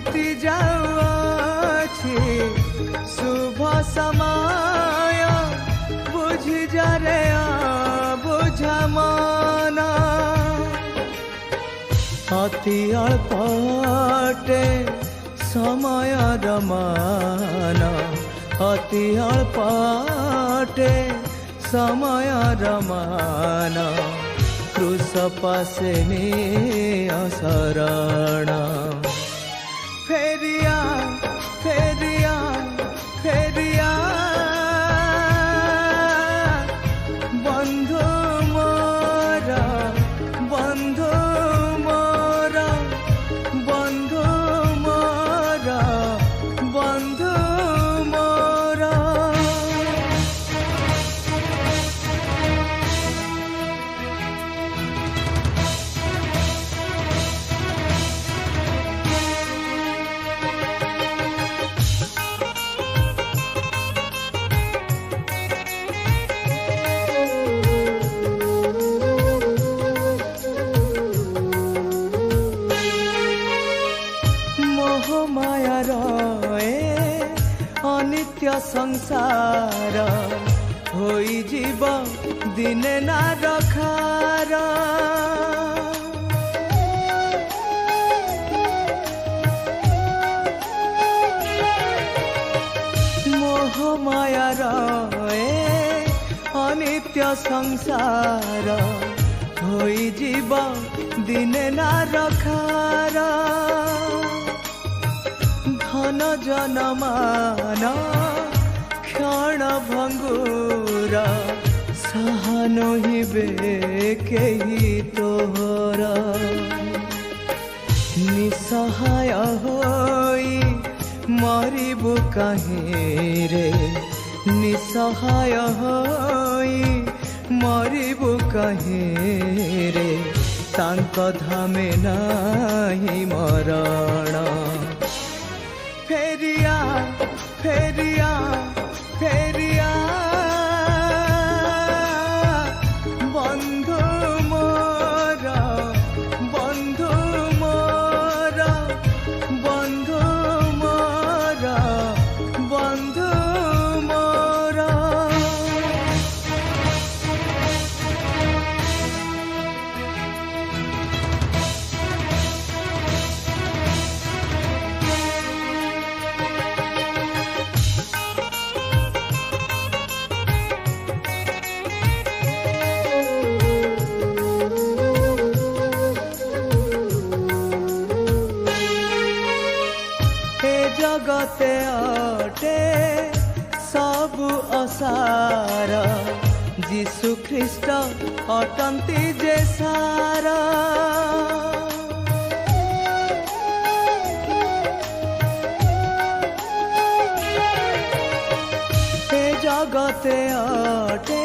बीती जाऊछि शुभ समय बुझी जा रे बुझा मन अति अल्पटे समय रमान अति अल्पटे समय रमान क्रूस पासे शरण फेरिया फेरिया फेरिया बंधु मोरा बंधु मोरा बंधु मोरा बंधु मोरा मायार अनित्य संसार होई जीव दिने ना रखार मोह मायार अनित्य संसार होई जीव दिने ना रखार धन जनमान क्षण भंगुर सहनो हिबे केही तोहर निसहाय होई मरिबु काहे रे निसहाय होई मरिबु काहे रे तांक धामे नाही मरण फेरिया फेरिया फेरिया बंधु मोरा बंधु मोरा बंधु मोरा बंधु मोरा जगते अटे सबु असार जीशु ख्रीष्ट अटंती जे सार जगते अटे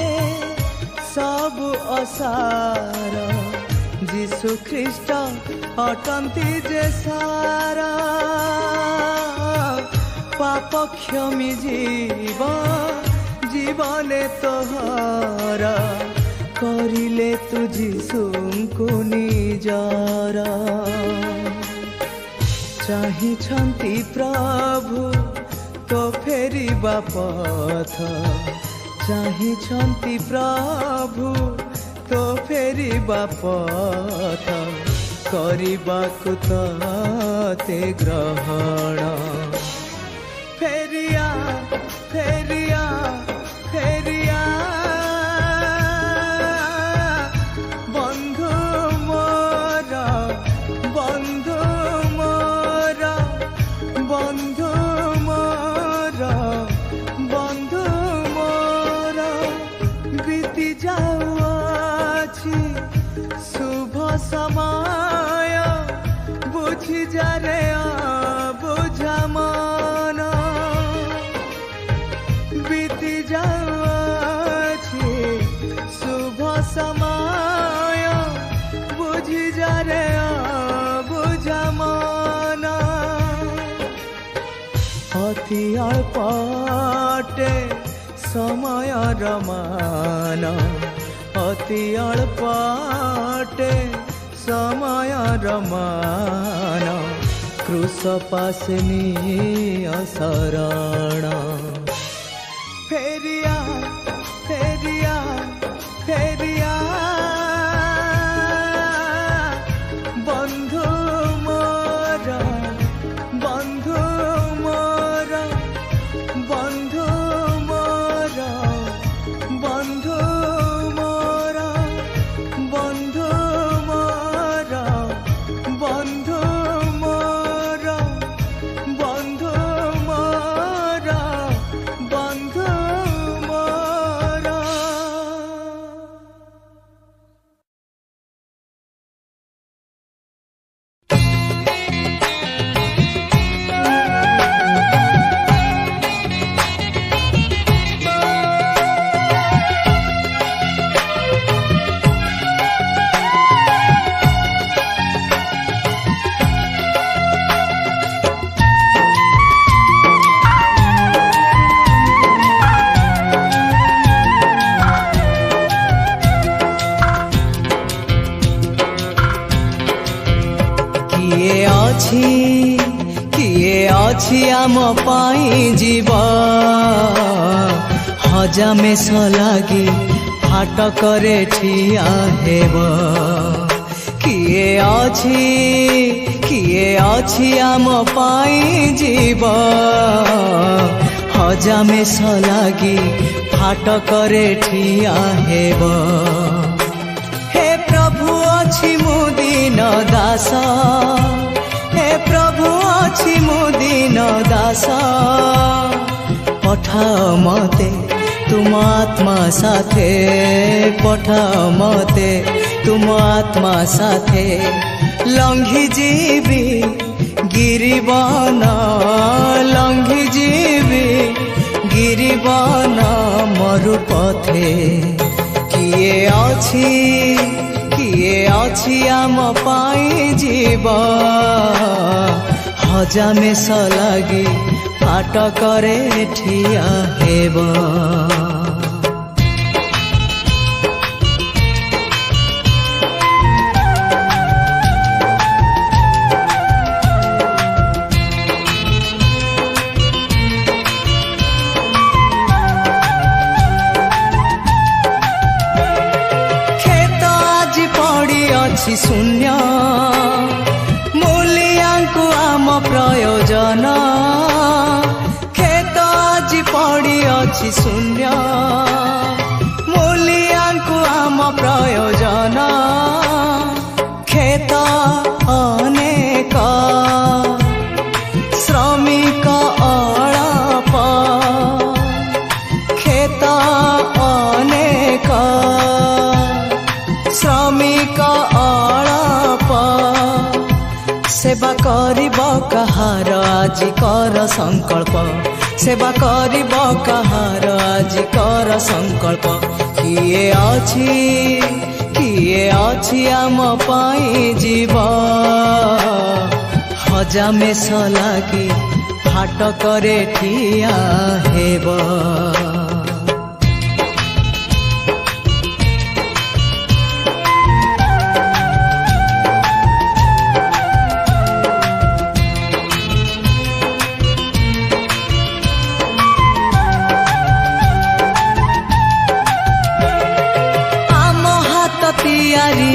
सबु असार जीशु ख्रीष्ट अटंती जे सारा पाप क्षमी जीव जीवने तोहर करिले तु जीशुଙ୍କୁ निजर चाहिछन्ति प्रभु तो फेरिबा पथ चाहिछन्ति प्रभु तो फेरिबा पथ करिबाकु ते ग्रहण फेरिया फेरिया फेरिया बंधु मोरा बंधु मोरा बंधु मोरा बंधु मोरा बीती जाऊछि शुभ समय बुझी जा रे बुझा मन बीती जाऊछि शुभ समय बुझी जा रे बुझा मन अति अल्पटे समय रमान अति अल्पटे समय रमान क्रूस पासे निया शरण। फेरिया फेरिया फेरिया बंधु मोर बंधु मोर बंधु मोर बंधु मोर बंधु मोर बंधु मोर बंधु मोर बंधु मोर। किए अछि आम पाई जीव हजामेश लागी फाटकरे ठिया हेब। किए अछि आम पाई जीव हजामेश लागी फाटकरे ठिया हेब। हे प्रभु अछि मु दीन दास, हे प्रभु अछि मु दीन दास, पठाओ मते तुम आत्मा साथे, पठाओ मते तुम आत्मा साथे। लंघी जीवी गिरिबन, लंघी जीवी गिरिबन मरुपथे। किए अछि आम पाई जीव हजामेश लागी फाटकरे ठिया हेब। शून्य मूलियांकु आम प्रयोजन, खेत आज पड़ी अछि शून्य मूलियांकु आम प्रयोजन। खेत अनेक श्रमिक अल्प, खेत अनेक श्रमिक अल्प। सेवा करिब कहार आज कर संकल्प, सेवा करिब कहार आज कर संकल्प। किए अछि आम पाई जीव हजामेश लागी फाटकरे ठिया हेब।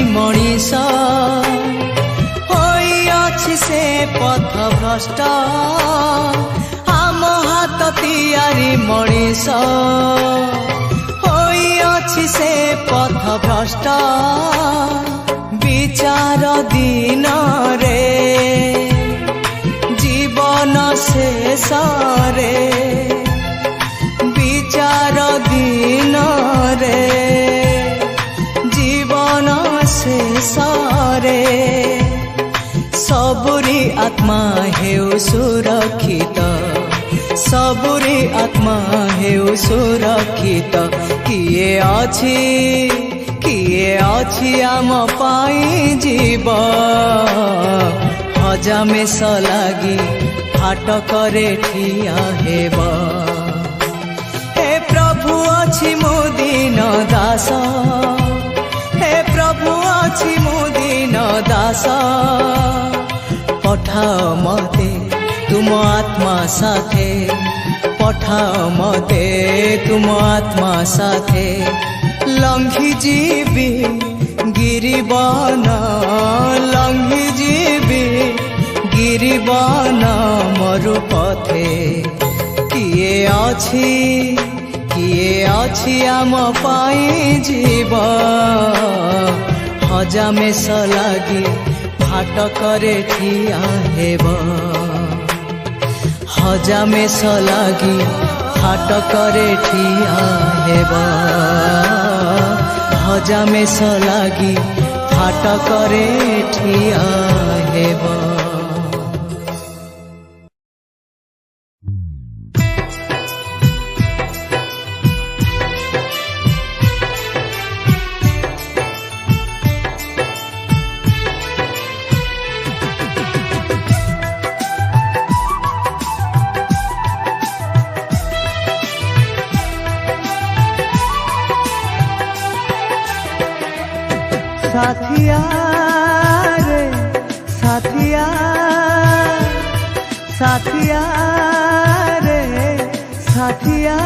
मनीष होइछि से पथ भ्रष्ट, आम हाथ तियारी मनीष होइछि से पथ भ्रष्ट। विचार दिन रे जीवन शेष रे, विचार दिन रे जीवन शेषरे। सबुरी आत्मा हेउ सुरक्षित, सबुरी आत्मा हेउ सुरक्षित। किए अछि आम पाई जीव हजामेश लागी फाटकरे ठिया हेब। हे प्रभु अछि मो दीन दास, हे प्रभु अछि मो दीन दास, पठाओ मते तुम आत्मा साथे, पठाओ मते तुम आत्मा साथे। लंघी जीवी गिरिबान, लंघी जीवी गिरिबान मरु पथे। किए अछि आम पाई जीव, हजामेश लागी फाटकरे ठिया हेब, हजामेश लागी फाटकरे ठिया हेब, हजामेश लागी फाटकरे ठिया हेब। साथिया रे साथिया, साथिया रे साथिया।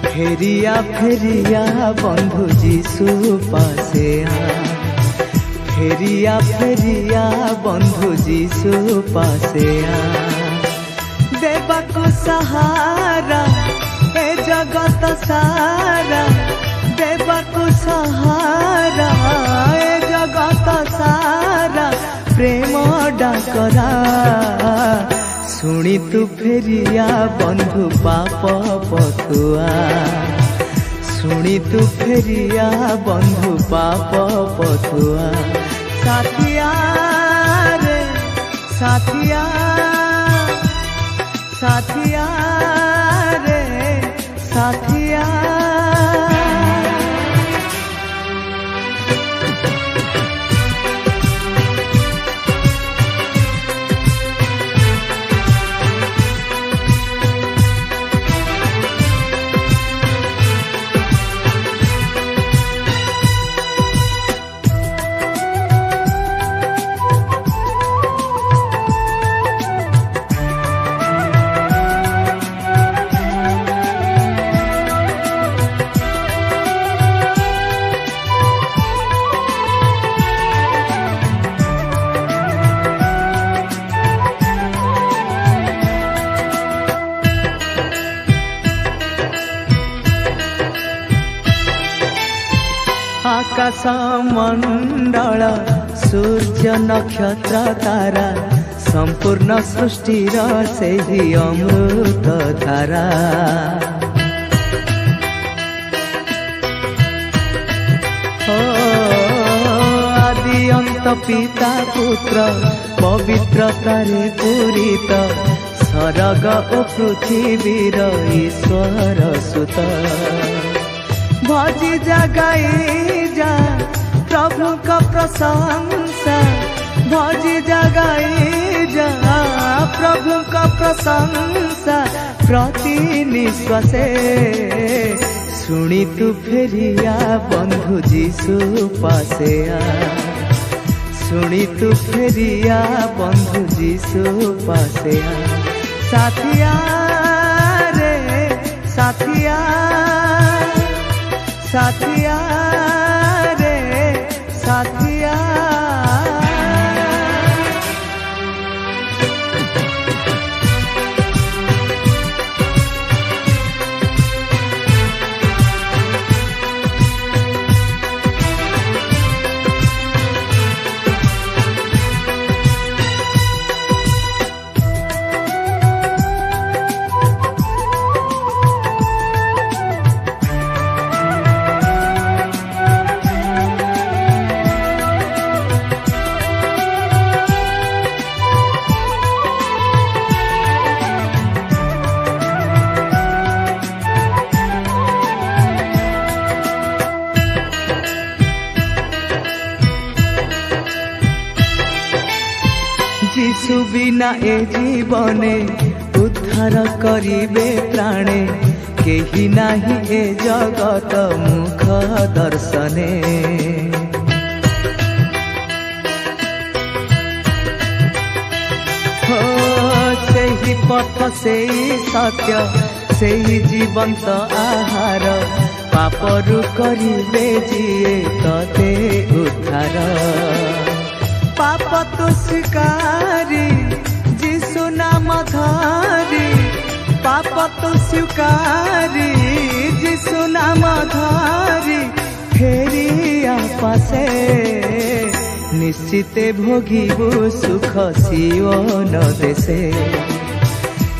फेरिया फेरिया बंधु जीशु पासे आ, फेरिया फेरिया बंधु जीशु पासे आ। देवाको सहारा ए जगत सारा, देवाको सहारा ए जगत सारा। प्रेम डाकरा शुणी तु फेरिया बंधु पाप पथुआ, शुणी तु फेरिया बंधु पाप पथुआ। साथिया रे साथिया, साथिया रे साथिया। आकाश मंडल सूर्य नक्षत्र तारा, संपूर्ण सृष्टिर सेही अमृत धारा। आदि अंत पिता पुत्र पवित्रतारे पूरित, सरग ओ पृथ्वीर ईश्वर सुत। भजी जगाई जा प्रभु का प्रशंसा, भजी जगाई जा प्रभु का प्रशंसा। प्रति निश्वासे शुणी तु फेरिया बंधु जीशु पासे आ, शुणी तु फेरिया बंधु जीशु पासे आ। साथिया रे साथिया, साथिया रे साथिया। जीशु बिना ए जीवने उद्धार करिबे प्राणे, केही नाही ए जगत मुख दर्शने। हो सेही पथ सेही सत्य सेही जीवंत आहार पापरु करिबे जिए तते उद्धार पाप तो स्वीकारी जीशु नाम धारी पाप तो स्वीकारी जीशु नाम धारी फेरी आपासे निश्चिते भोगिबु सुख सियोन देशे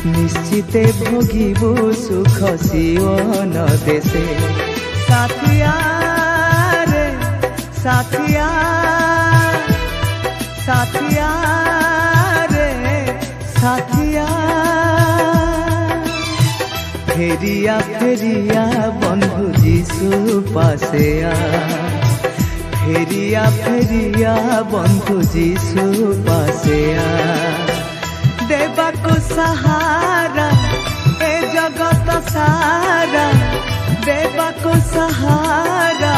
निश्चिते भोगिबु सुख सियोन देशे साथिया रे साथिया साथिया रे साथिया फेरिया फेरिया बंधु जीशु पासे आ फेरिया फेरिया बंधु जीशु पासे आ देवा को सहारा ए जगत सारा देवा को सहारा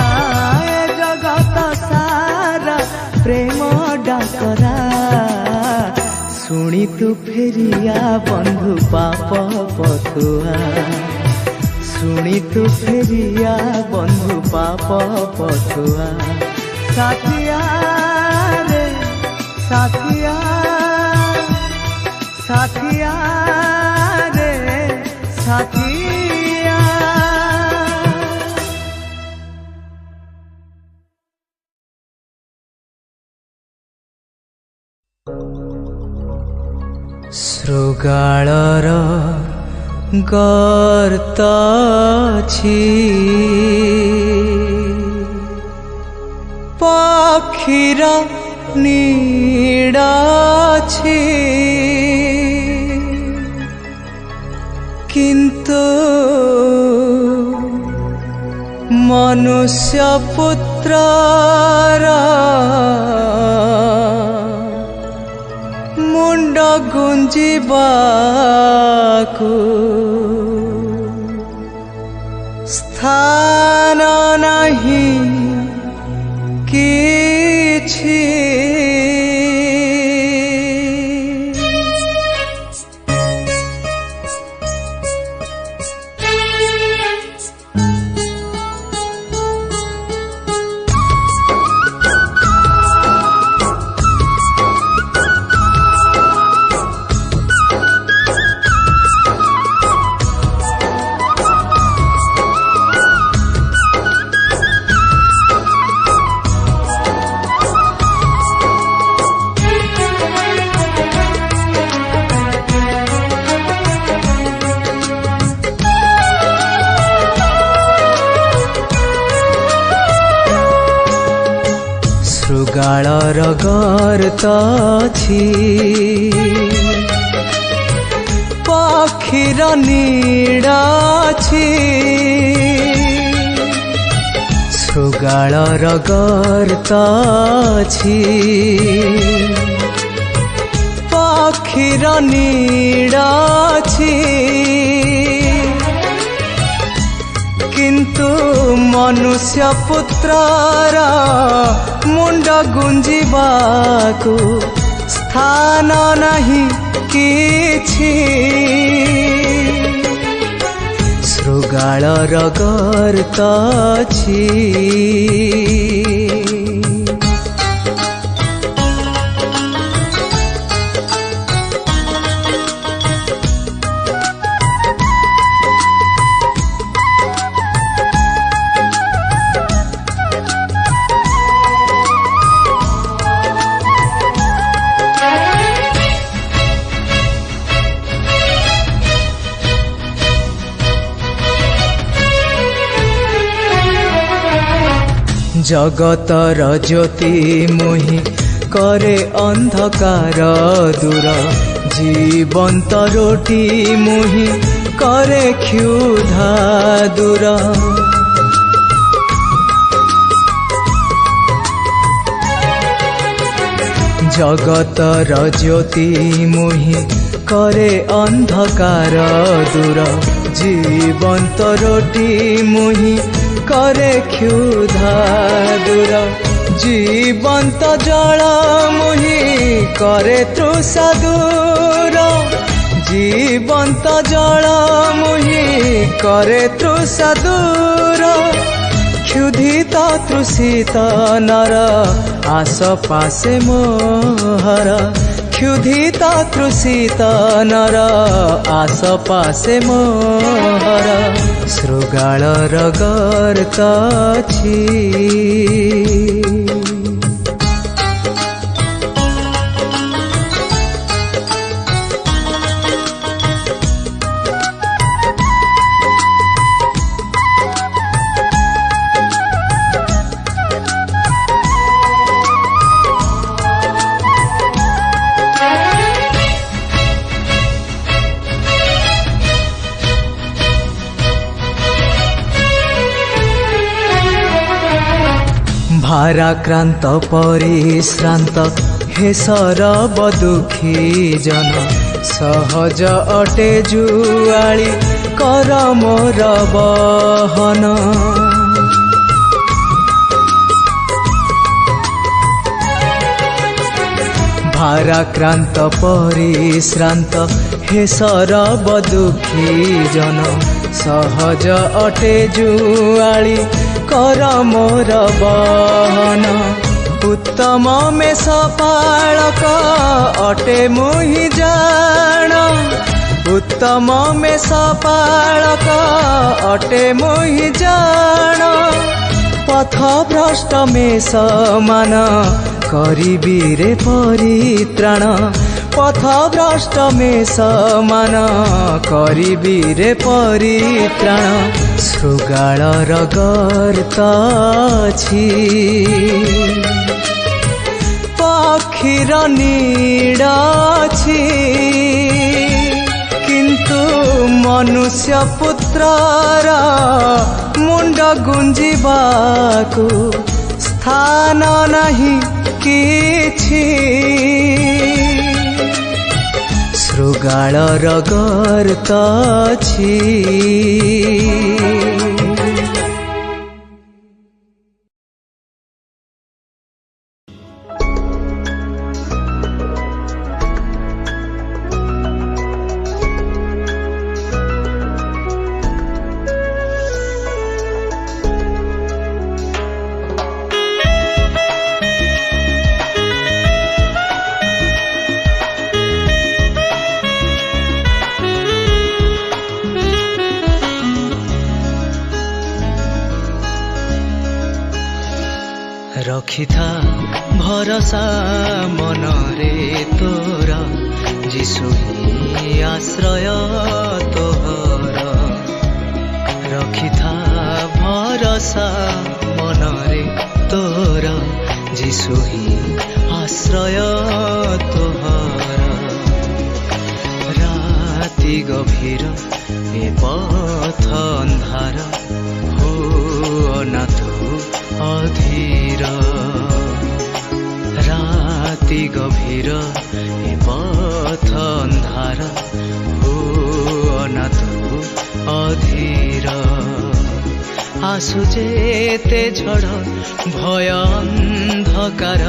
ए जगत सारा प्रेम डाकरा शुणी तू फेरिया बंधु पाप पथुआ शुणी तू फेरिया बंधु पाप पथुआ साथिया रे साथिया साथिया रे साथिया शृगालर गर्त अछि पक्षीर नीड़ा अछि किंतु मनुष्य पुत्रर मुंड गुंजिबाकु स्थान नहीं किछि शृगालर गर्त अछि पक्षीर नीड़ा अछि शृगालर गर्त अछि पक्षीर नीड़ा अछि किंतु मनुष्य पुत्रर मुंड गुंजिबाकु स्थान नहीं किछि शृगालर गर्त अछि जगतर ज्योति मोहि करे अंधकार दूर जीवंत रोटी मोहि करे क्षुधा दूर जगतर ज्योति मोहि करे अंधकार दूर जीवंत रोटी मोहि करे क्षुधा दूर जीवंत जल मोहि करे तृषा दूर जीवंत जल मुहि करे तृषा दूर क्षुधित तृषित नर आस पासे मोहर क्षुधित तृषित नर आस पासे मोहर शृगालर गर्त अछि भाराक्रांत परिश्रांत हे सरब दुखी जन सहज अटे जुआली कर मोर बहन भाराक्रांत परिश्रांत हे सरब दुखी जन सहज अटे जुआली कर मोर बहन उत्तम में सपालक अटे मुहि जान उत्तम में सपालक अटे मुहि जान पथ भ्रष्ट में समान करिबी रे परित्राण पथ भ्रष्ट में समान करिबी रे परित्राण शृगालर गर्त अछि पक्षीर नीड़ अछि किंतु मनुष्य पुत्रर मुंड गुंजिबाकु स्थान नहीं किछि शृगालर गर्त अछि रखिथा भरोसा मनरे तोर जीशु ही आश्रय तोहर रखिथा भरोसा मनरे तोर जीशु ही आश्रय तोहर राति गभीर ए पथ अंधार हो अनाथ अधीर राति गभीर ए पथ अंधार हो अनाथ अधीर आसु जेते झड़ भय अंधकार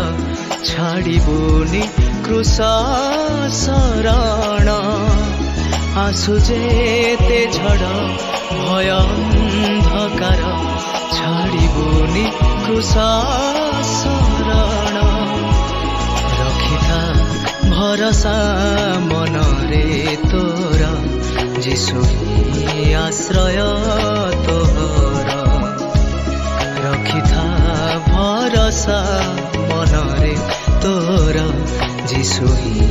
छाड़िबुनि क्रूस शरण आसु जेते झड़ भय अंधकार छाड़िबुनि क्रूस शरण रखिथा भरोसा मनरे तोर जीशु ही आश्रय तोहर रखिथा भरोसा मनरे तोर जीशु ही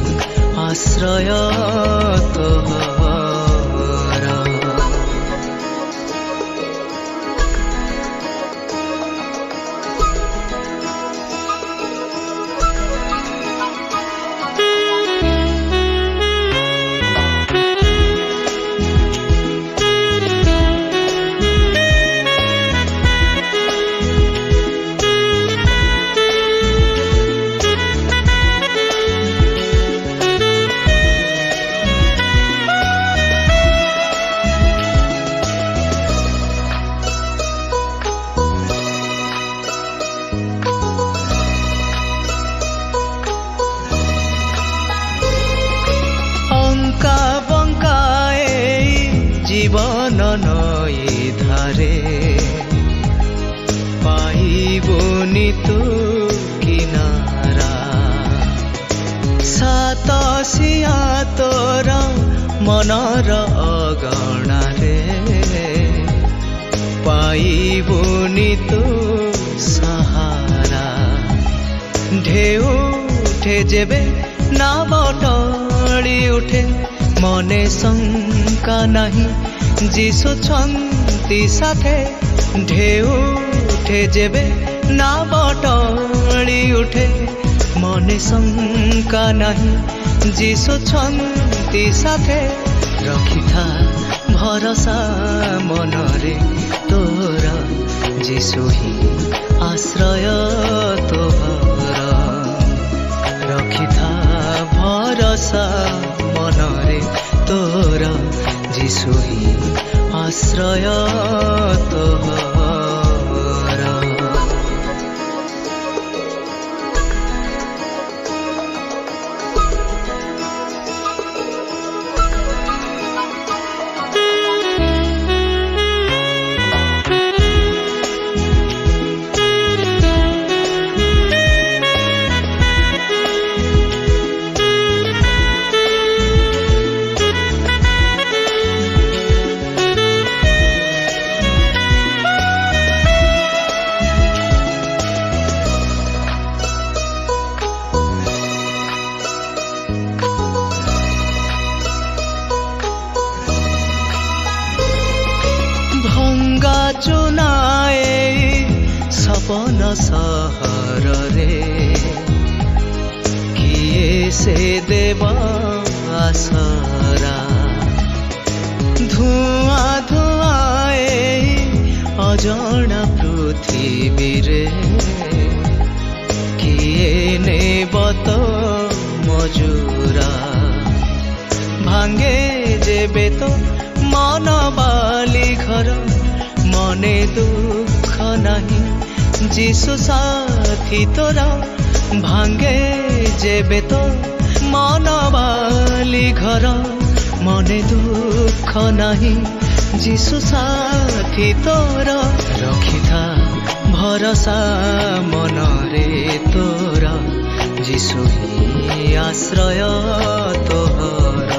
आश्रय तोहर ପାଇବୁନି ତୁ କିନାରା ସାତସିଆ ତୋର ମନର ଅଗଣାରେ ପାଇବୁନି ତୁ ସାହାରା ଢେଉ ଉଠେ ଯେବେ ନାବଟଳି ଉଠେ ମନେ ଶଙ୍କା ନାହିଁ ଯିଶୁ ଛନ୍ତି ସାଥେ ଢେଉ ଉଠେ ଯେବେ ନାବଟଳି ଉଠେ ମନେ ଶଙ୍କା ନାହିଁ ଯିଶୁ ଛନ୍ତି ସାଥେ ରଖିଥା ଭରସା ମନରେ ତୋର ଯିଶୁ ହିଁ ଆଶ୍ରୟ ତୋର ରଖିଥା ଭରସା ମନରେ ତୋର ଯିଶୁ ହିଁ ଆଶ୍ରୟ ତୋର ଚୁନାଏ ସପନ ସହରରେ କିଏ ସେ ଦେବ ଆସରା ଧୂଆଁ ଧୂଆଏ ଅଜଣା ପୃଥିବୀରେ କିଏ ନେବ ତ ମଜୁରା ଭାଙ୍ଗେ ଯେବେ ତ ମନ ବାଲି ଘର মনে দুঃখ নাহি যিশু সাথী তোরা ভাঙ্গে যেবে তো মনবালি ঘর মনে দুঃখ নাহি যিশু সাথী তোরা রখিথা ভরসা মনরে তোরা যিশু হি আশ্রয় তোর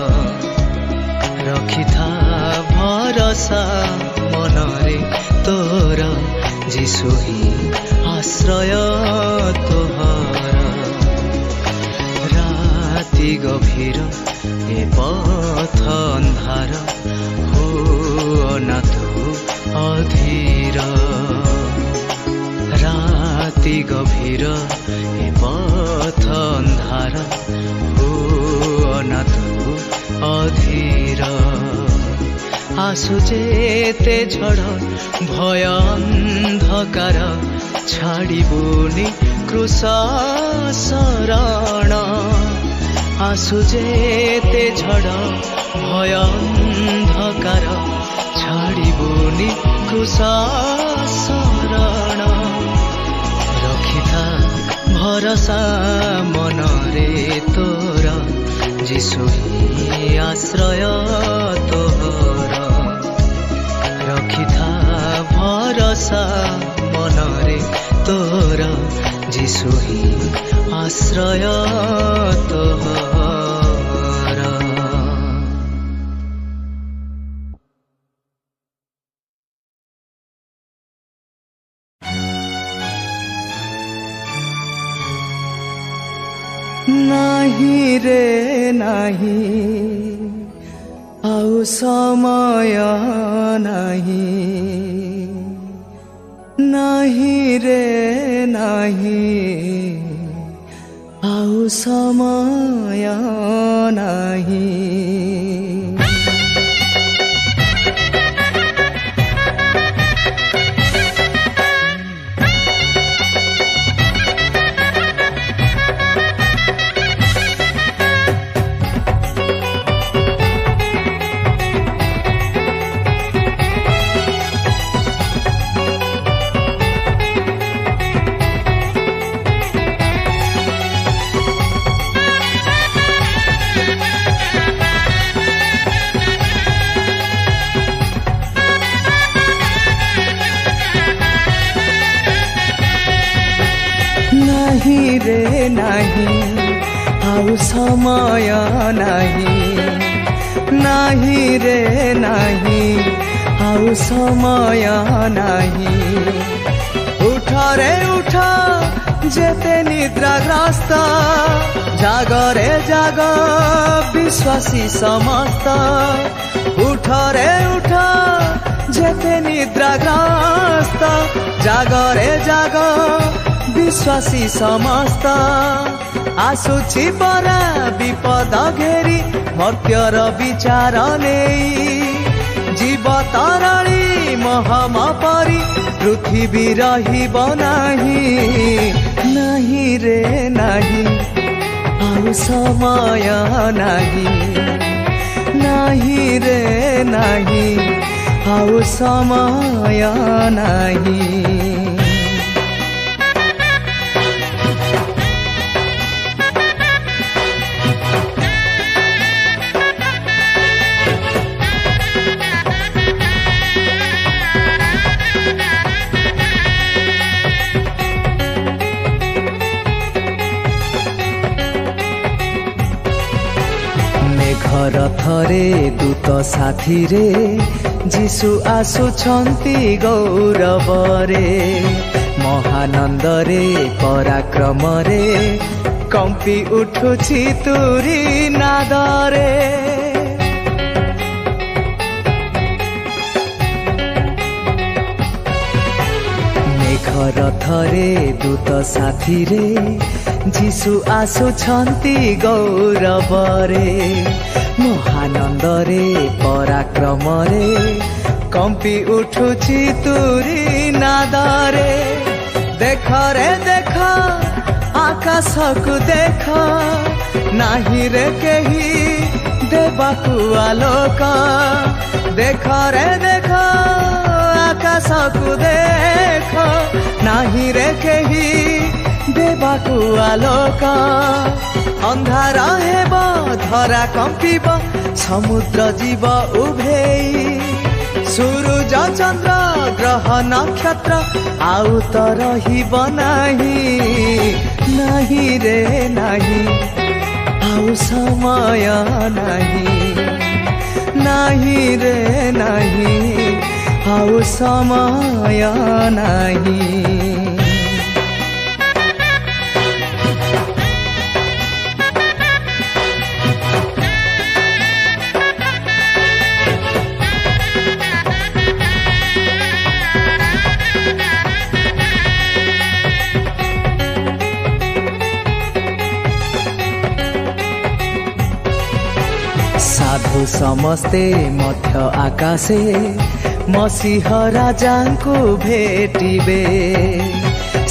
রখিথা ভরসা মনরে তোর যিশু হি আশ্রয় তোর রাতি গভীর এ পথ অন্ধার হুও না তু অধীর রাতি গভীর এ পথ অন্ধার হুও না তু অধীর আসু যেতে ঝড় ভয় অন্ধকার ছাড়িবুনি ক্রুশ শরণ আসু যেতে ঝড় ভয় অন্ধকার ছাড়িবুনি ক্রুশ শরণ রখিথা ভরসা মনরে তোর যিশু হি আশ্রয় তোর রখিথা ভরসা মনরে তোর যিশু হি আশ্রয় তোর নাহি রে নাহি ଆଉ ସମୟ ନାହିଁ ନାହିଁ ରେ ନାହିଁ ଆଉ ସମୟ ନାହିଁ रे नाही आउ समय नाही रे नाही आउ समय नाही उठ रे उठ जेते निद्राग्रस्त जागरे जाग विश्वासी समस्त उठ रे उठ जेते निद्राग्रस्त जागरे जाग विश्वासी समस्त आसुची परा विपद घेरी मर्त्यर विचार नहीं जीव तरणी महम परी पृथ्वी रहिब नाही नाही रे नाही आउ समय नाही रे नाही आउ समय नाही घर थरे दूत साथी रे जीशु आसुछंती गौरव रे महानंद रे पराक्रम रे कंपी उठुछि तुरी नाद रे मेघर थरे दूत साथी रे जीशु आसुछंती गौरव रे महानंद रे पराक्रम रे कंपी उठुछि तुरी नाद रे देख रे देख आकाश को देख नाही रे केही देबाकु आलोक देख रे देख आकाश को देख नाही रे केही देबाकु आलोक अंधार हेब धरा कंपिब समुद्र जीव उभेई सूरज चंद्र ग्रह नक्षत्र आउ तो रहिब नाही नाही रे नाही आउ समय नाही नाही रे नाही आउ समय नाही साधु समस्ते मध्य आकाशे मसीह राजा को भेटिबे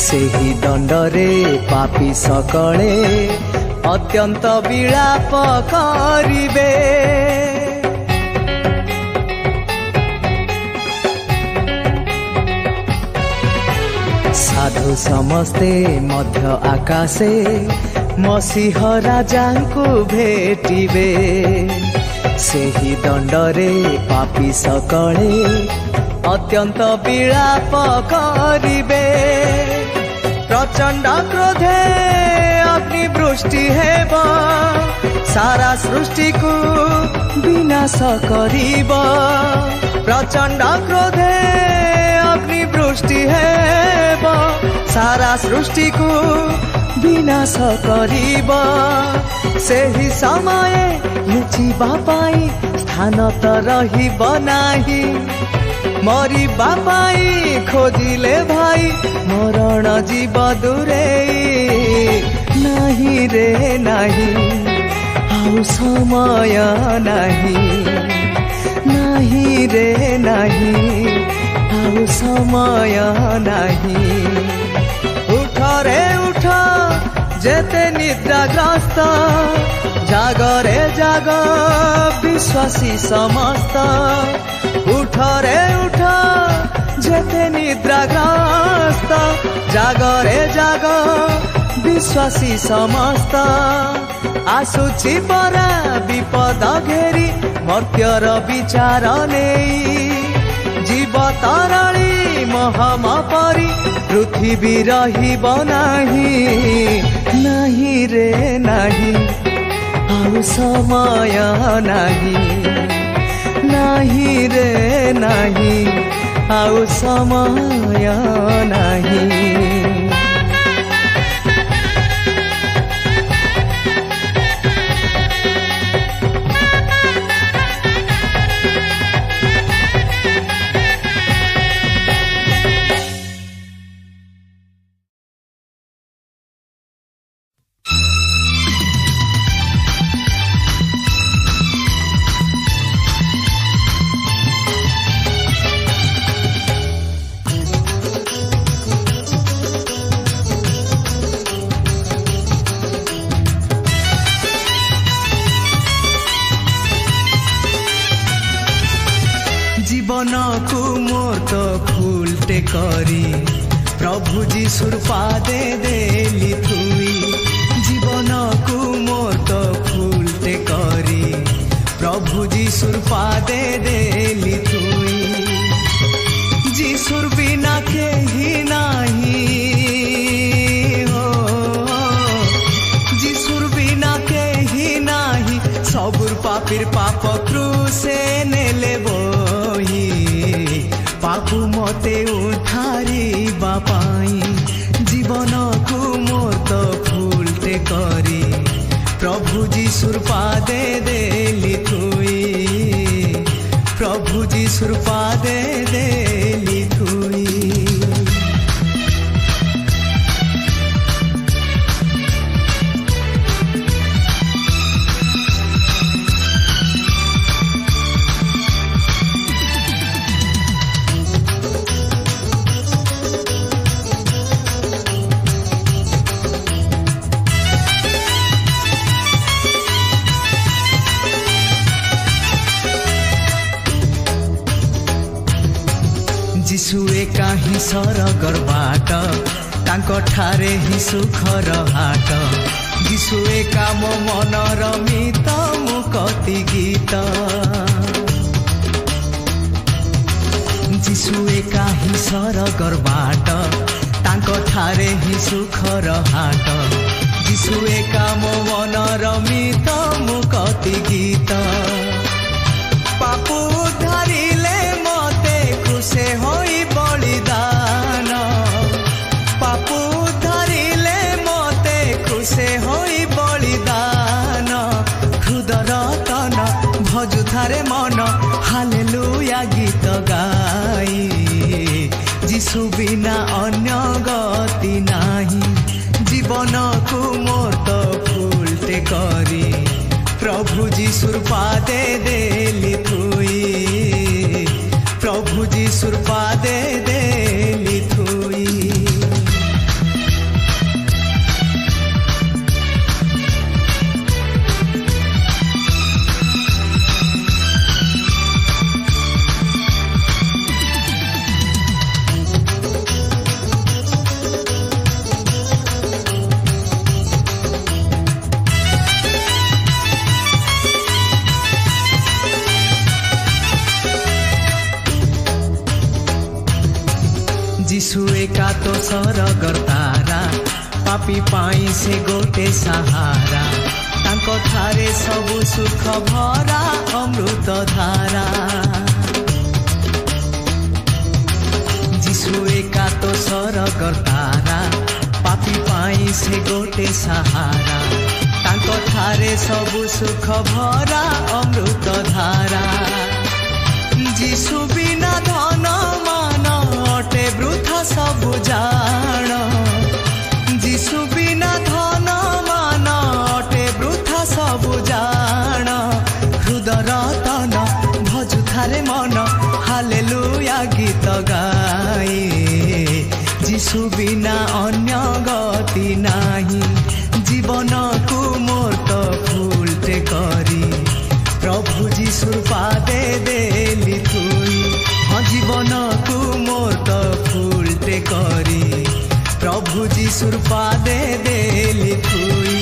सेही दंडरे पापी सकले अत्यंत विलाप करिबे साधु समस्ते मध्य आकाशे मसीह राजा को भेटिबे सेही दंडरे पापी सकले अत्यंत विलाप करिबे प्रचंड क्रोधे अग्निवृष्टि हेब सारा सृष्टि को विनाश करिब प्रचंड क्रोधे अग्निवृष्टि हेब सारा सृष्टि को विनाश करिब सेही समय लुचिबा पाई स्थान त रहिब नाही मरिबा पाई खोजिले भाई मरण जीव दूरेई नाही रे नाही आउ समय नाही नाही रे नाही आउ समय नाही उठ रे उठ जेते निद्राग्रस्त जागरे जाग विश्वासी समस्त उठ रे उठ जेते निद्राग्रस्त जागरे जाग विश्वासी समस्त आसुची परा विपद घेरी मर्त्यर विचार नहीं जीव ताराली महामापरी पृथ्वी रहिब नाही नाही रे नाही आउ समय नाही नाही रे नाही आउ समय नाही। जीवन को मोर तो फूलटे करी प्रभु जीशुर पादे देली थुई। जीवन को मोर तो फूलटे करी प्रभु जीशुर पादे देली थुई। जीशुर बिना केही नाही हो जीशुर बिना केही नाही सबुर पापीर पाप क्रूसे नेले पापु मते उठारी बापाई। जीवन को मोर तो फूलटे करी प्रभु जीशुर पादे देली थुई। प्रभु जीशुर पादे देली थुई। जीशुए काही सरगर बाट तांको ठारे ही सुखर हाट। जीशुए काम मनर मित मुक्ति गीत। जीशुए काही सरगर बाट तांको ठारे ही सुखर हाट। जीशुए काम मनर मित मुक्ति गीत। पापु धरिले मते खुशे होई बलिदान। पापु धरिले मते खुशे होई बलिदान। हृदर तन भजुथारे मन हालेलुया गीत गाई। जीशु बिना अन्य गति नाही। जीवन को मोर तो फूलटे करी प्रभु जीशुर पादे देली थुई। प्रभु जीशुर पादे देली थुई। जीशु एका तो सरगर तारा पापी पाई से गोटे सहारा। तांको ठारे सबु सुख भरा अमृत धारा। जीशु एका तो सरगर तारा पापी पाई से गोटे सहारा। तांको ठारे सबु सुख भरा अमृत धारा। जीशु बिना धन मान अटे वृथा सबु जान। जीशु बिना धन मान अटे वृथा सबु जान। हृदर तन भजुथारे मन हालेलुया गीत गाई। जीशु बिना अन्य गति नाही। जीवन को मोर तो फूलटे करी प्रभु जीशुर पादे देली थुई। हाँ जीवन को मोर तो फूलटे करी प्रभु जीशुर पादे देली थुई।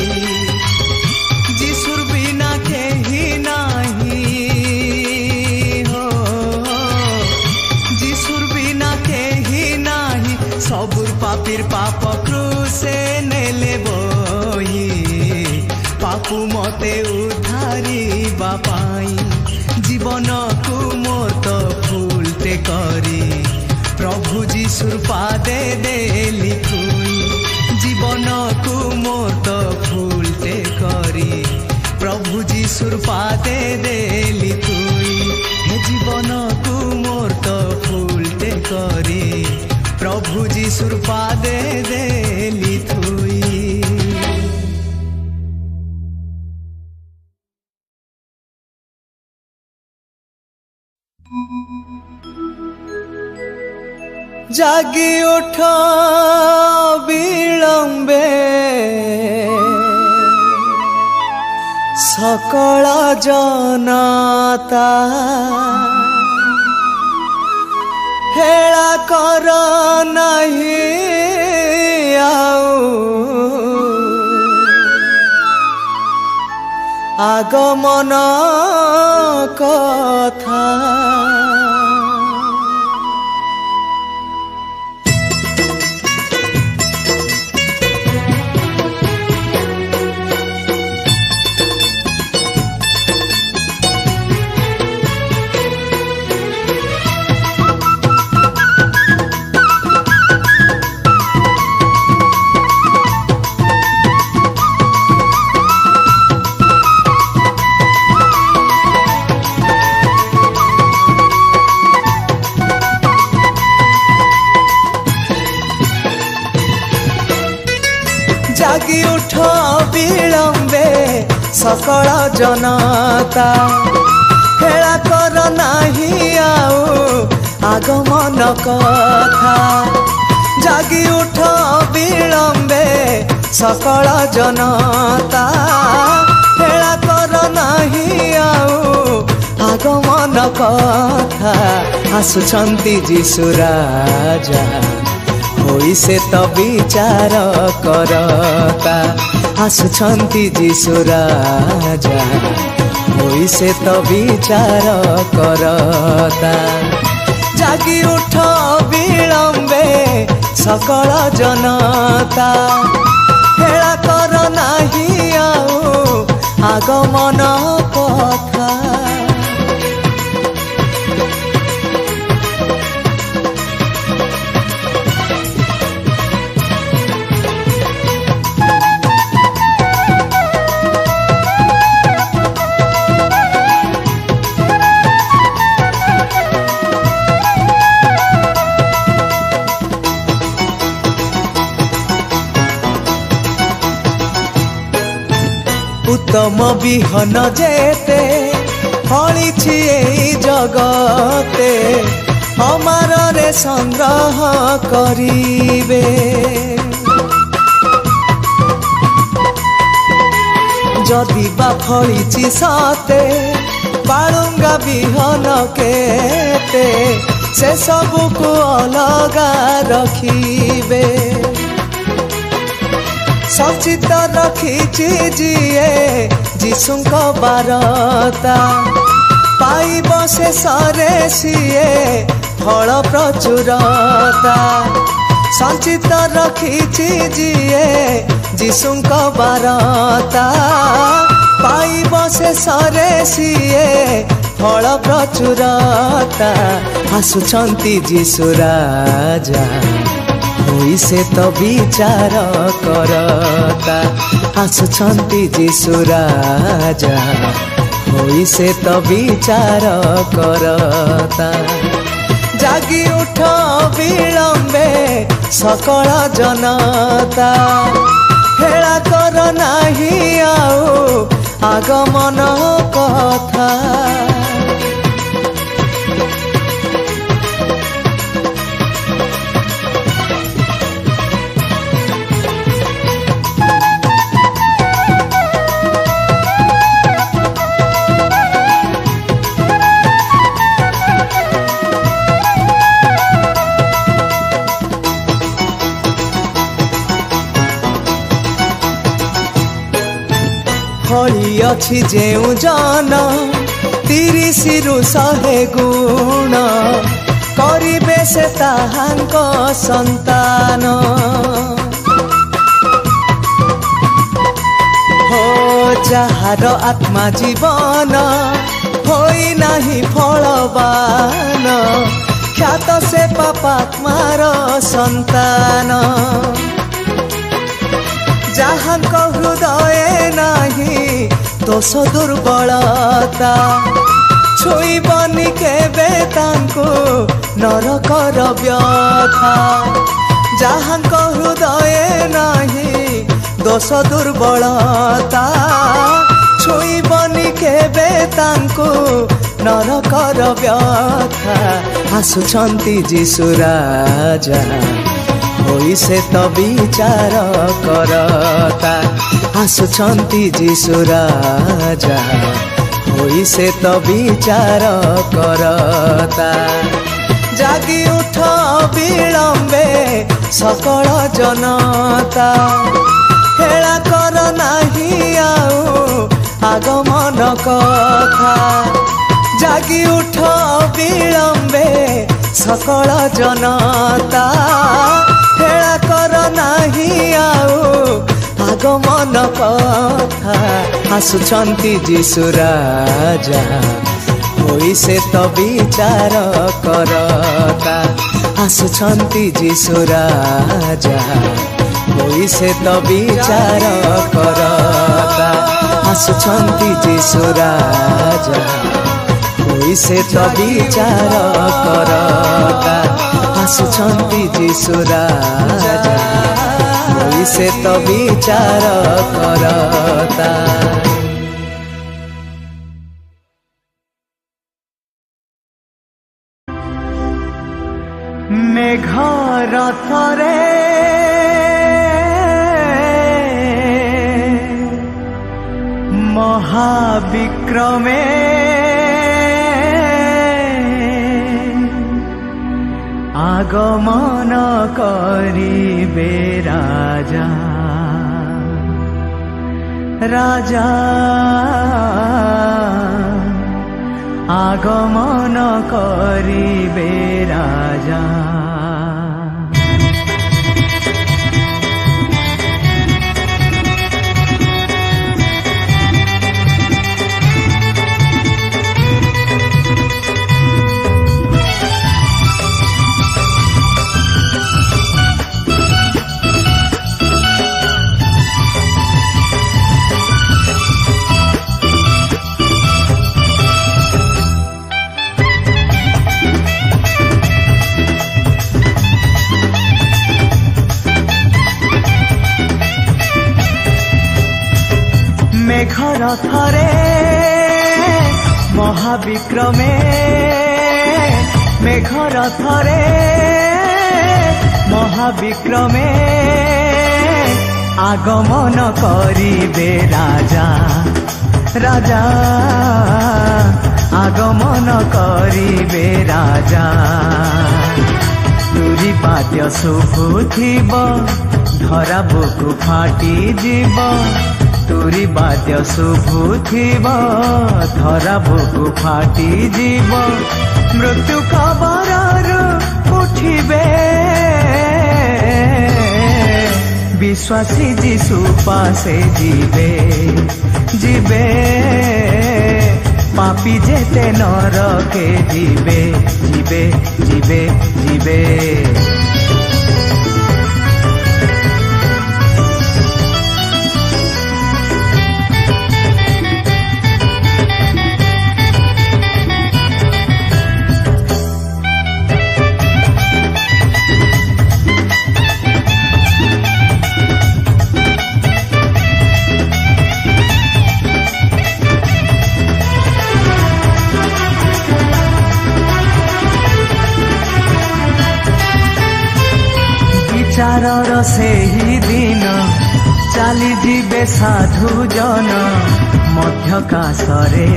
जीशुर बिना केही नाही हो जीवन को मोर तो फूलते करी प्रभु जीशुर पादे देली थुई जीवन को मोर तो फूलते करी प्रभु जीशुर पादे देली थुई हे जीवन को मोर तो फूलते करी प्रभु जीशुर पादे देली थुई। जागी उठ विलंबे सकल जनता हेला कर नहीं आगमन कथा जागी उठ विलंबे सकल जनता हेला कर नहीं आगमन कथा जागी उठ विलंबे सकल जनता हेला कर नहीं आगमन कथा आसुछंती जीशु राजा होई से तो विचार करता आसुछंती जीशु राजा होई से तो विचार करता जागी उठ विलंबे सकल जनता हेला कर नहीं आगमन कथा उत्तम विहन जेते फलिछि एई जगते हमार रे संग्रह करिबे जदि बा फलिछि सते बालुंगा विहन केते से सबु को अलगा रखिबे सचित रखिछि जीए जीशुंक बारता पाइब से सरे सीए फल प्रचुरता संचित रखिछि जीए जीशुंक बारता पाइब से सरे सीए फल प्रचुरता आसुछंती जीशु राजा होई से तो विचार करता आसुछंती जीशु राजा होई से तो विचार करता जागी उठ विलंबे सकल जनता हेला कर नहीं आगमन कथा फली अछि जेउ जन 30 रु 100 गुण करिबे से ताहांक संतान हो जहार आत्मा जीवन भगवान ख्यात से पापात्मार संतान जहाँ हृदय नाही दोष दुर्बलता छुईबनी केबे तांको नरकर व्यथा जहाँ हृदय नाही दोष दुर्बलता छुईबनी केबे तांको नरकर व्यथा आसुछंती जीशु राजा होई से तो विचार करता आसुछंती जीशु राजा होई से तो विचार करता जागी उठ विलंबे सकल जनता हेला कर नाही आउ आगमन कथा जागी उठ विलंबे सकल जनता हेला कर नाही आउ आगमन कथा आसुछंती जीशु राजा होई से तो विचार करता आसुछंती जीशु राजा होई से तो विचार करता आसुछंती जीशु राजा होई से तो विचार करता आसुछंती जीशु राजा होई से तो विचार करता। मेघर थरे महाविक्रमे आगमन करिबे राजा राजा आगमन करिबे राजा मेघर थरे महाविक्रमे मेघर थरे महाविक्रमे आगमन करिबे राजा राजा आगमन करिबे राजा तुरी बाद्य शुभुथिब धरा बुकु फाटी जीव तुरी बाद्य शुभुथिब धरा बुकु फाटी जीव मृत्यु खबररु उठिबे विश्वासी जीशु पासे जीवे जीवे पापी जेते नरके जीवे जीवे जीवे जीवे विचारर सेही दिन चाली जीवे साधु जन मध्यकाशरे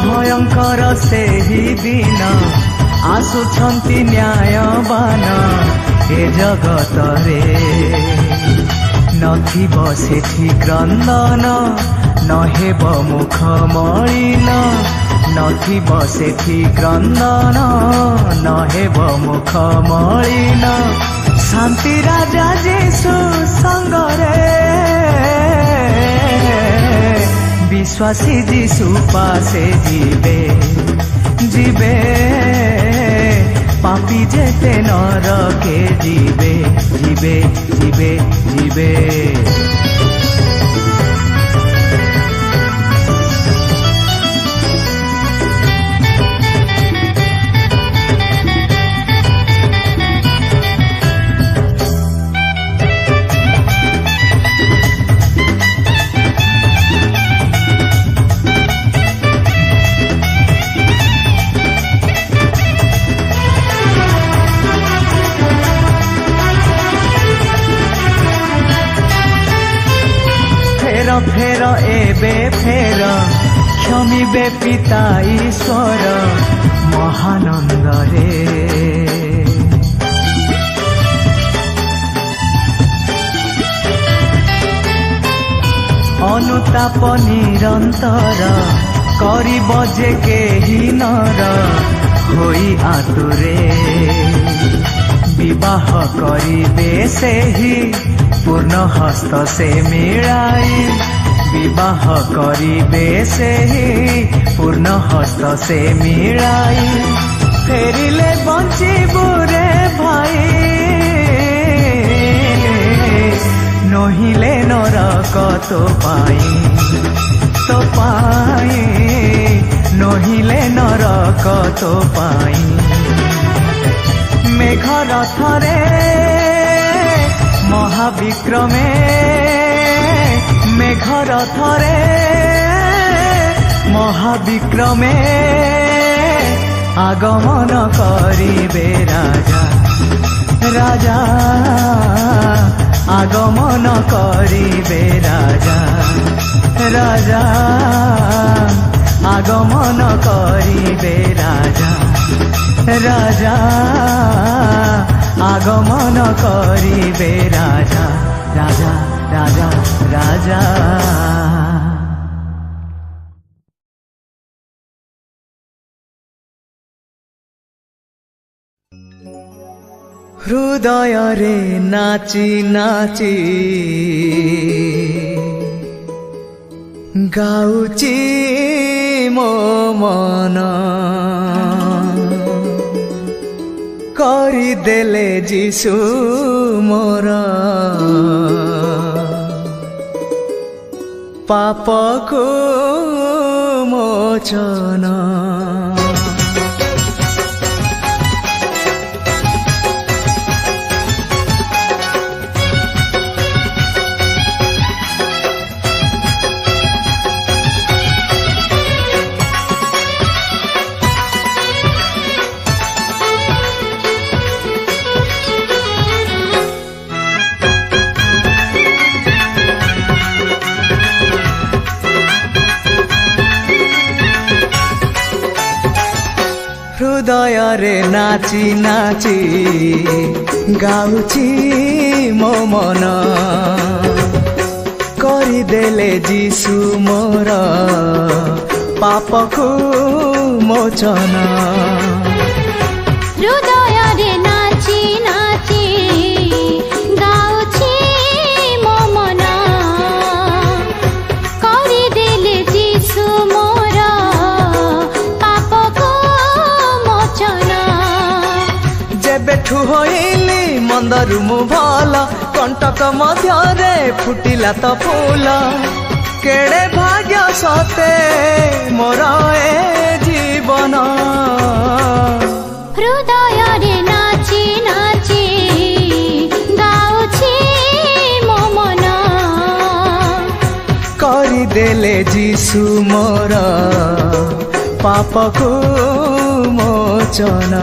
भयंकर सेही दिन आसुछंती न्यायवान ए जगतरे नथिब सेठी क्रंदन नहेब मुख मलिन नथिब सेठी क्रंदन नहेब मुख मलिन शांति राजा जीशु संगरे विश्वासी जीशु पासे जीवे जीवे पापी जेते नरके जीवे जीवे जीवे जीवे फेर एबे फेर क्षमिबे पिता ईश्वर महानंद रे अनुताप निरंतर करिब जे केहि नर होई आतुरे विवाह करिबे सेहि पूर्ण हस्त से मिलाई विवाह करिबे सेहि पूर्ण हस्त से मिलाई फेरिले बंचिबु रे भाई नहिले नरक तो पाई नहिले नरक तो पाई मेघ रथरे महाविक्रमे मेघ रथरे महाविक्रमे आगमन करिबे राजा राजा आगमन करिबे राजा राजा आगमन करिबे राजा राजा आगमन करिबे राजा राजा राजा राजा हृदय रे नाची नाची गाउची मो मन करी देले जीशु मोर पाप को मोचन हृदय रे नाची नाची गाउची मो मन करी देले जीशु मोर पाप को मोचन हृदय रे नाची नाची गाउची मो मन करी देले जीशु मोर पाप को मोचन जेबेठु होइली मंदरु मु भल कंटक मध्यरे फुटिला तो फूल केड़े भाग्य सते मोर ए जीवन हृदय रे नाची नाची गाउची मो मन करी देले जीशु मोर पाप को मोचन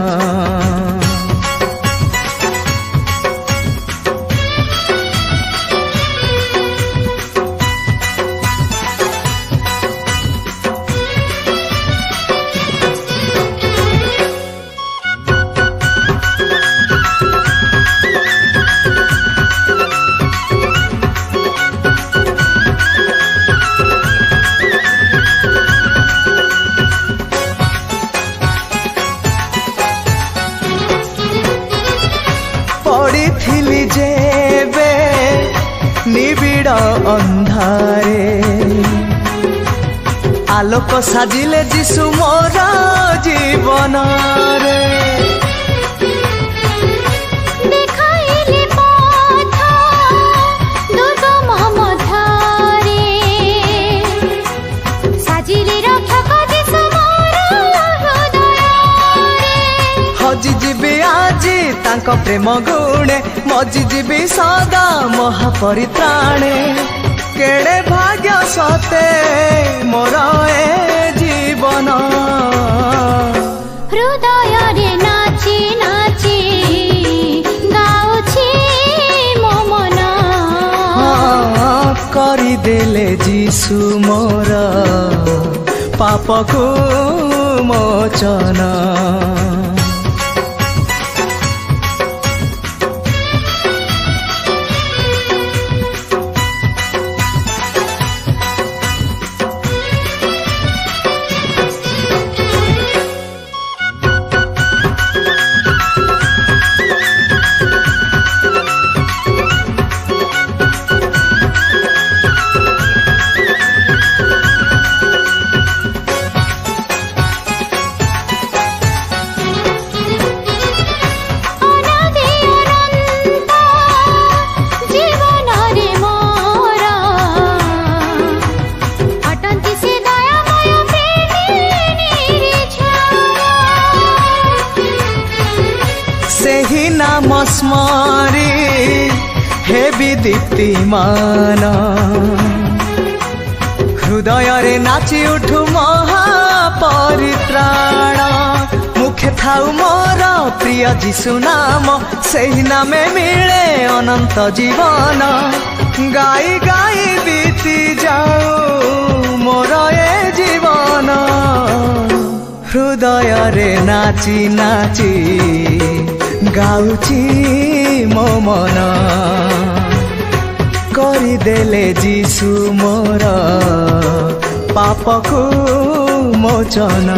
आलोक साजिले जीशु मोर जीवन रे देखाइले पथ दुर्गम मधारे साजिले रक्षक जीशु मोर हृदय हजि जीवी आजी तांको प्रेम गुणे मजि जीवी सदा महापरित्राणे केड़े भाग्य सते मोर ए जीवन हृदय रे नाची नाची गाउछि मो मन କରିଦେଲେ जीशु मोर पापको मोचन सेही नाम स्मरी हेबी दीप्तिमान हृदय रे नाची उठु महापरित्राण मुखे थाउ मोर प्रिय जीशु नाम सेही नामे मिले अनंत जीवन गाई गाई बीती जाऊ मोर ए जीवन हृदय रे नाची नाची गाउची मो मन କରିଦେଲେ जीशु मोर पापको मोचन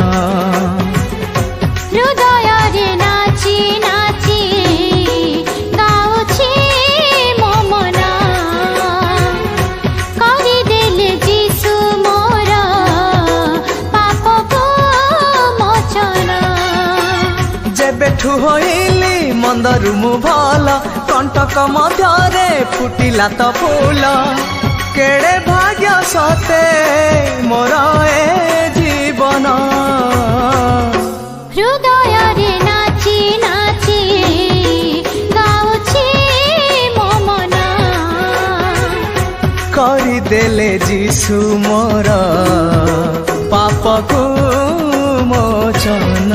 हृदय रे नाची नाची गाउछि मो मन କରିଦେଲେ जीशु मोर पापको मोचन जेबेठु होइली मंदरु मु भल कंटक मध्यरे फुटिला तो फूल केड़े भाग्य सते मोर ए जीवन हृदय रे नाची नाची गाउछि मो मन କରିଦେଲେ जीशु मोर पापको मोचन।